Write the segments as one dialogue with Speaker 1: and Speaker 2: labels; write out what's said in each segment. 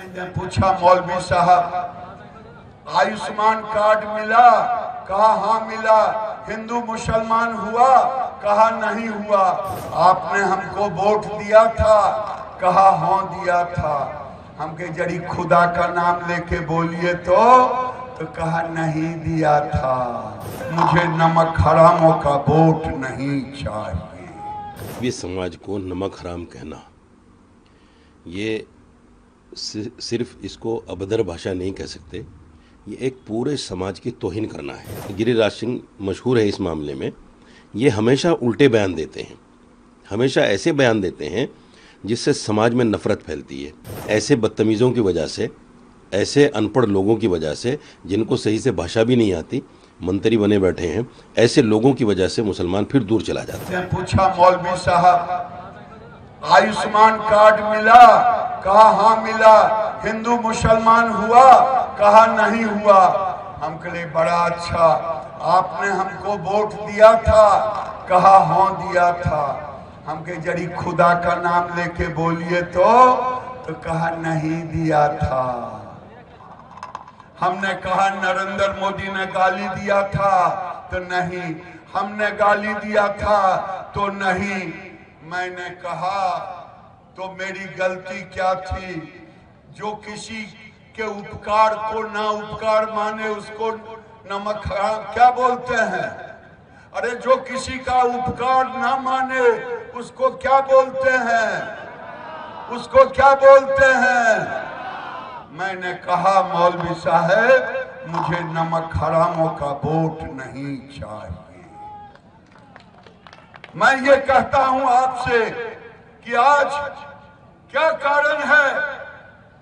Speaker 1: मैंने पूछा मौलवी साहब, आयुष्मान कार्ड मिला? कहा हाँ मिला। हिंदू मुसलमान हुआ? कहा नहीं हुआ। आपने हमको वोट दिया था? कहा हाँ दिया था। हमके जड़ी खुदा का नाम लेके बोलिए तो कहा नहीं दिया था। मुझे नमक हरामों का वोट नहीं चाहिए।
Speaker 2: ये समाज को नमक हराम कहना, ये सिर्फ इसको अभद्र भाषा नहीं कह सकते, ये एक पूरे समाज की तौहीन करना है। गिरिराज सिंह मशहूर है इस मामले में। ये हमेशा उल्टे बयान देते हैं, हमेशा ऐसे बयान देते हैं जिससे समाज में नफरत फैलती है। ऐसे बदतमीज़ों की वजह से, ऐसे अनपढ़ लोगों की वजह से, जिनको सही से भाषा भी नहीं आती, मंत्री बने बैठे हैं, ऐसे लोगों की वजह से मुसलमान फिर दूर चला जाता है।
Speaker 1: पूछा मौलवी साहब, आयुष्मान कार्ड मिला? कहा हाँ मिला। हिंदू मुसलमान हुआ? कहा नहीं हुआ। हमके लिए बड़ा अच्छा, आपने हमको वोट दिया था? कहा हाँ दिया था। हमके जड़ी खुदा का नाम लेके बोलिए तो कहा नहीं दिया था। हमने कहा नरेंद्र मोदी ने गाली दिया था तो नहीं, हमने गाली दिया था तो नहीं। मैंने कहा तो मेरी गलती क्या थी? जो किसी के उपकार को ना उपकार माने उसको नमक हराम क्या बोलते हैं? अरे जो किसी का उपकार ना माने उसको क्या बोलते हैं? उसको क्या बोलते हैं? मैंने कहा मौलवी साहब, मुझे नमक हरामों का वोट नहीं चाहिए। मैं ये कहता हूं आपसे कि आज क्या कारण है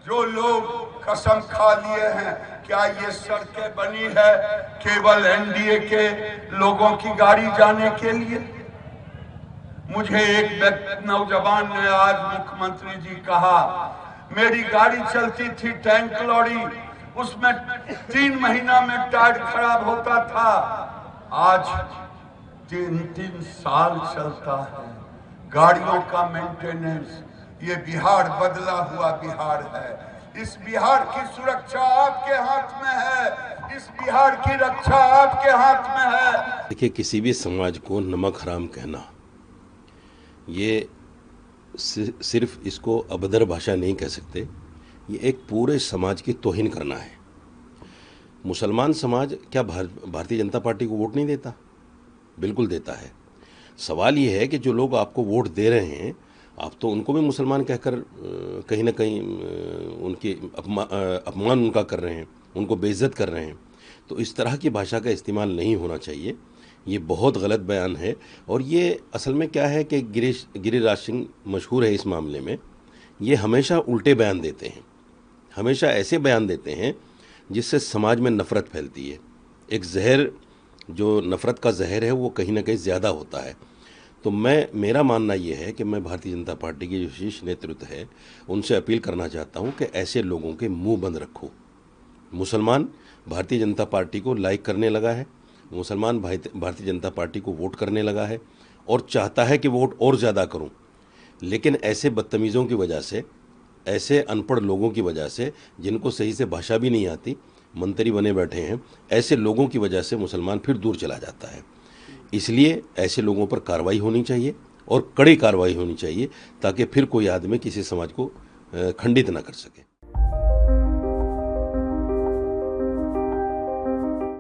Speaker 1: जो लोग कसम खा लिए हैं? क्या ये सड़कें बनी है केवल एनडीए के लोगों की गाड़ी जाने के लिए? मुझे एक नौजवान ने आज मुख्यमंत्री जी कहा, मेरी गाड़ी चलती थी टैंक लॉरी, उसमें 3 महीना में टायर खराब होता था, आज 3 साल चलता है। गाड़ियों का मेंटेनेंस, ये बिहार बदला हुआ बिहार है। इस बिहार की सुरक्षा आपके हाथ में है, इस बिहार की रक्षा आपके हाथ में है।
Speaker 2: देखिए, किसी भी समाज को नमक हराम कहना, ये सिर्फ इसको अभद्र भाषा नहीं कह सकते, ये एक पूरे समाज की तौहीन करना है। मुसलमान समाज क्या भारतीय जनता पार्टी को वोट नहीं देता? बिल्कुल देता है। सवाल ये है कि जो लोग आपको वोट दे रहे हैं, आप तो उनको भी मुसलमान कहकर कहीं ना कहीं उनकी अपमान उनका कर रहे हैं, उनको बेइज्जत कर रहे हैं। तो इस तरह की भाषा का इस्तेमाल नहीं होना चाहिए। ये बहुत गलत बयान है। और ये असल में क्या है कि गिरिराज सिंह मशहूर है इस मामले में। ये हमेशा उल्टे बयान देते हैं, हमेशा ऐसे बयान देते हैं जिससे समाज में नफ़रत फैलती है। एक जहर, जो नफ़रत का जहर है, वो कहीं ना कहीं ज़्यादा होता है। तो मेरा मानना ये है कि मैं भारतीय जनता पार्टी की जो शीर्ष नेतृत्व है उनसे अपील करना चाहता हूँ कि ऐसे लोगों के मुंह बंद रखो। मुसलमान भारतीय जनता पार्टी को लाइक करने लगा है, मुसलमान भारतीय जनता पार्टी को वोट करने लगा है और चाहता है कि वोट और ज़्यादा करूं। लेकिन ऐसे बदतमीज़ों की वजह से, ऐसे अनपढ़ लोगों की वजह से, जिनको सही से भाषा भी नहीं आती, मंत्री बने बैठे हैं, ऐसे लोगों की वजह से मुसलमान फिर दूर चला जाता है। इसलिए ऐसे लोगों पर कार्रवाई होनी चाहिए और कड़ी कार्रवाई होनी चाहिए, ताकि फिर कोई आदमी किसी समाज को खंडित ना कर सके।